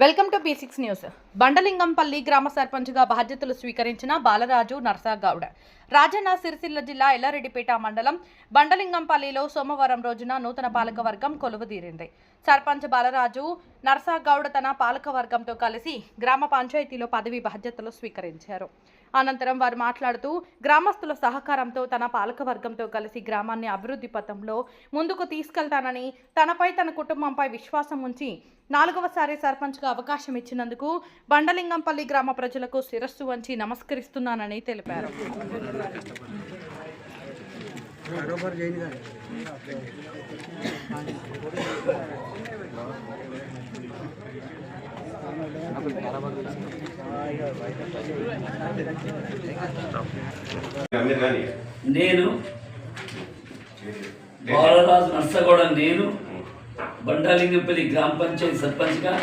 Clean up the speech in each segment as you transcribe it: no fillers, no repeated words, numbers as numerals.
Welcome to B6 news. Bandalingampalli గ్రామ సర్పంచ్గా బాధ్యతలు స్వీకరించిన బాలరాజు నర్సాగౌడ రాజన్న సిరిసిల్ల జిల్లా ఎల్లారెడ్డిపేట మండలం బండలింగంపల్లిలో సోమవారం రోజున నూతన పాలకవర్గం కొలువుదీరింది. సర్పంచ్ బాలరాజు నర్సాగౌడ తన పాలకవర్గంతో కలిసి గ్రామ పంచాయతీలో పదవి బాధ్యతలు స్వీకరించారు. అనంతరం వారు మాట్లాడుతూ గ్రామస్తుల సహకారంతో తన పాలకవర్గంతో కలిసి గ్రామాన్ని అభివృద్ధి పథంలో ముందుకు తీసుకెళ్తానని, తనపై తన కుటుంబంపై విశ్వాసం ఉంచి 4వసారి సర్పంచ్గా అవకాశం ఇచ్చినందుకు బండలింగంపల్లి గ్రామ ప్రజలకు శిరస్సు వంచి నమస్కరిస్తున్నానని తెలిపారు. నేను బాలరాజు నర్సగౌడ బండాలింగంపల్లి గ్రామ పంచాయతీ సర్పంచ్గా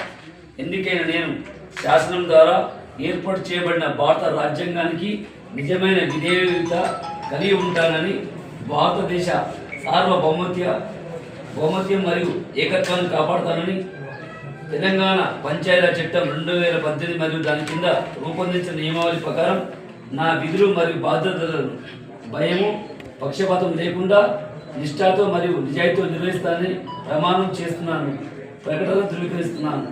ఎన్నికైన నేను శాసనం ద్వారా ఏర్పాటు చేయబడిన భారత రాజ్యాంగానికి నిజమైన విధేయత కలిగి ఉంటానని, భారతదేశ సార్వభౌమత్యం మరియు ఏకత్వాన్ని కాపాడుతానని, తెలంగాణ పంచాయతీరాజ్ చట్టం 2018 మరియు దాని కింద రూపొందించిన నియమావళి ప్రకారం నా విధులు మరియు బాధ్యతలను భయము పక్షపాతం లేకుండా నిష్ఠతో మరియు నిజాయితీతో నిర్వహిస్తానని ప్రమాణం చేస్తున్నాను. ప్రకటన ధృవీకరిస్తున్నాను.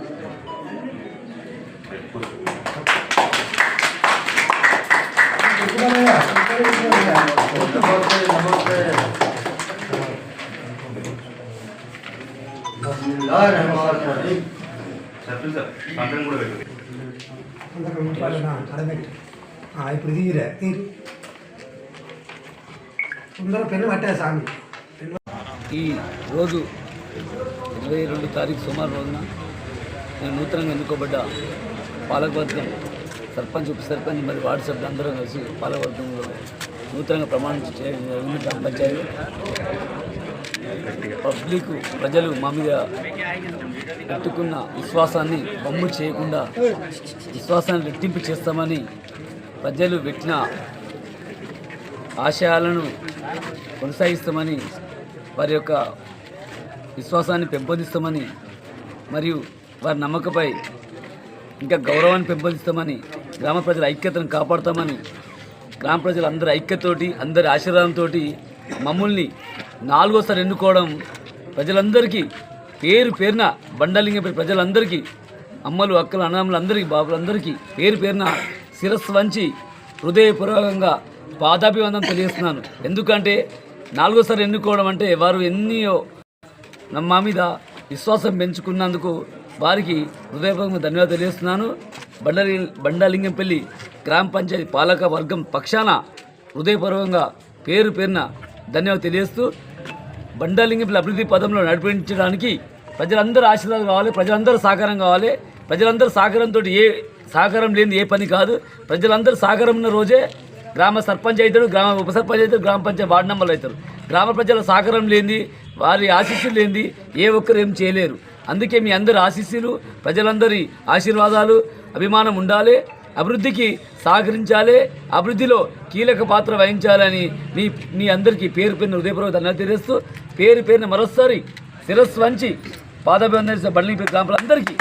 ఇప్పుడు తీరే తొందర పెన్ను పట్టా స్వామి. ఈ రోజు 22 తారీఖు సోమవారం రోజున నేను నూతనంగా ఎన్నుకోబడ్డ పాలకవర్గం సర్పంచ్, ఉప సర్పంచ్ మరియు వార్డు సభ్యులు అందరూ కలిసి పాలకవర్గంలో నూతనంగా ప్రమాణం చేయడం జరిగింది. గ్రామ పంచాయతీ పబ్లిక్ ప్రజలు మా మీద పెట్టుకున్న విశ్వాసాన్ని బొమ్ము చేయకుండా విశ్వాసాన్ని రెట్టింపు చేస్తామని, ప్రజలు పెట్టిన ఆశయాలను కొనసాగిస్తామని, వారి యొక్క విశ్వాసాన్ని పెంపొందిస్తామని మరియు వారి నమ్మకంపై ఇంకా గౌరవాన్ని పెంపొందిస్తామని, గ్రామ ప్రజల ఐక్యతను కాపాడుతామని, గ్రామ ప్రజలు అందరి ఐక్యతతోటి అందరి ఆశీర్వాదంతో మమ్మల్ని 4వసారి ఎన్నుకోవడం ప్రజలందరికీ పేరు పేరున బండలింగంపల్లి ప్రజలందరికీ, అమ్మలు అక్కలు అన్నదమ్ములందరికీ బాబులందరికీ పేరు పేరున శిరస్సు వంచి హృదయపూర్వకంగా పాదాభివందనం తెలియజేస్తున్నాను. ఎందుకంటే 4వసారి ఎన్నుకోవడం అంటే వారు ఎన్నో మా మీద విశ్వాసం పెంచుకున్నందుకు వారికి హృదయపూర్వకంగా ధన్యవాదాలు తెలియజేస్తున్నాను. బండాలింగంపల్లి గ్రామ పంచాయతీ పాలక వర్గం పక్షాన హృదయపూర్వకంగా పేరు పేరున ధన్యవాదాలు తెలియజేస్తూ, బండాలింగంపల్లి అభివృద్ధి పదంలో నడిపించడానికి ప్రజలందరూ ఆశీర్వాదం కావాలి, ప్రజలందరూ సహకారం కావాలి. ప్రజలందరూ సహకారంతో సహకారం లేని ఏ పని కాదు. ప్రజలందరూ సహకారం ఉన్న రోజే గ్రామ సర్పంచ్ అవుతాడు, గ్రామ ఉప సర్పంచ్ అవుతాడు, గ్రామ పంచాయతీ వార్డు మెంబర్లు అవుతారు. గ్రామ ప్రజల సహకారం లేనిది, వారి ఆశీస్సులు లేనిది ఏ ఒక్కరు ఏం చేయలేరు. అందుకే మీ అందరి ఆశీస్సులు, ప్రజలందరి ఆశీర్వాదాలు, అభిమానం ఉండాలి. అభివృద్ధికి సహకరించాలి, అభివృద్ధిలో కీలక పాత్ర వహించాలని మీ అందరికీ పేరు పేరున హృదయపూర్వక ధన్యవాదాలు తెలియజేస్తూ, పేరు పేరున మరోసారి శిరస్సు వంచి పాదాభివందనం బండ్లింగంపల్లి గ్రామాలందరికీ